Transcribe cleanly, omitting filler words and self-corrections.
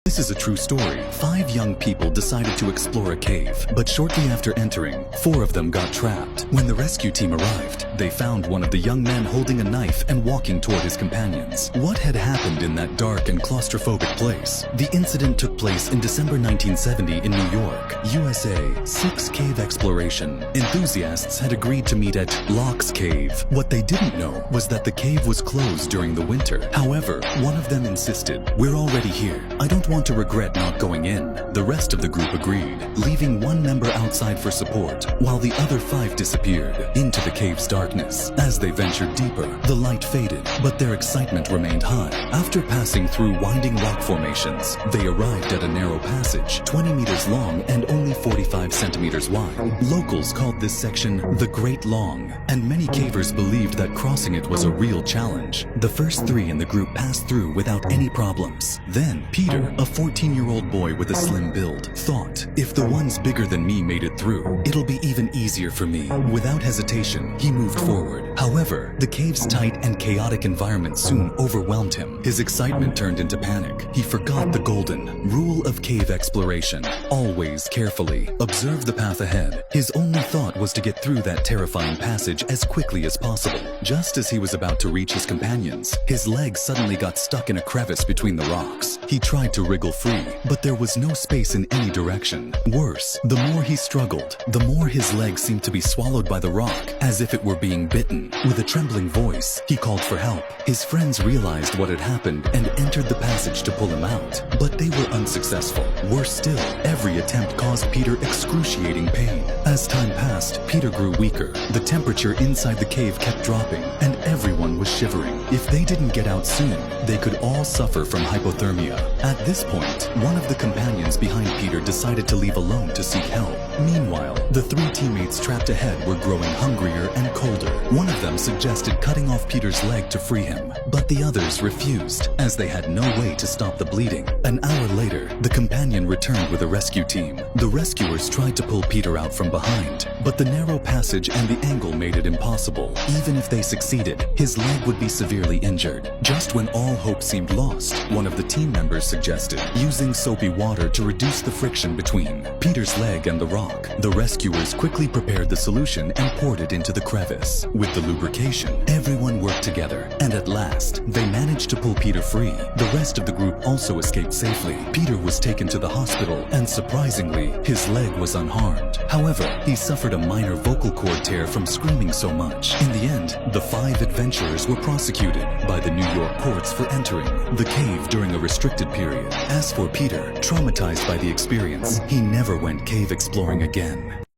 This is a true story. 5 young people decided to explore a cave, but shortly after entering, 4 of them got trapped. When the rescue team arrived, they found one of the young men holding a knife and walking toward his companions. What had happened in that dark and claustrophobic place? The incident took place in December 1970 in New York, USA. 6 cave exploration enthusiasts had agreed to meet at Locke's Cave. What they didn't know was that the cave was closed during the winter. However, one of them insisted, "We're already here. I don't want to regret not going in." The rest of the group agreed, leaving one member outside for support, while the other 5 disappeared into the cave's darkness. As they ventured deeper, the light faded, but their excitement remained high. After passing through winding rock formations, they arrived at a narrow passage, 20 meters long and only 45 centimeters wide. Locals called this section the Great Long, and many cavers believed that crossing it was a real challenge. The first 3 in the group passed through without any problems. Then, Peter, a 14-year-old boy with a slim build, thought, "If the ones bigger than me made it through, it'll be even easier for me." Without hesitation, he moved forward. However, the cave's tight and chaotic environment soon overwhelmed him. His excitement turned into panic. He forgot the golden rule of cave exploration: always carefully observe the path ahead. His only thought was to get through that terrifying passage as quickly as possible. Just as he was about to reach his companions, his leg suddenly got stuck in a crevice between the rocks. He tried to wriggle free, but there was no space in any direction. Worse, the more he struggled, the more his leg seemed to be swallowed by the rock, as if it were being bitten. With a trembling voice, he called for help. His friends realized what had happened and entered the passage to pull him out, but they were unsuccessful. Worse still, every attempt caused Peter excruciating pain. As time passed, Peter grew weaker. The temperature inside the cave kept dropping, and everyone was shivering. If they didn't get out soon, they could all suffer from hypothermia. At this point, one of the companions behind Peter decided to leave alone to seek help. Meanwhile, the 3 teammates trapped ahead were growing hungrier and colder. One of them suggested cutting off Peter's leg to free him, but the others refused, as they had no way to stop the bleeding. An hour later, the companion returned with a rescue team. The rescuers tried to pull Peter out from behind, but the narrow passage and the angle made it impossible. Even if they succeeded, his leg would be severely injured. Just when all hope seemed lost, one of the team members suggested using soapy water to reduce the friction between Peter's leg and the rock. The rescuers quickly prepared the solution and poured it into the crevice. With the lubrication, everyone worked together, and at last, they managed to pull Peter free. The rest of the group also escaped safely. Peter was taken to the hospital, and surprisingly, his leg was unharmed. However, he suffered a minor vocal cord tear from screaming so much. In the end, the 5 adventurers were prosecuted by the New York courts for entering the cave during a restricted period. As for Peter, traumatized by the experience, he never went cave exploring again.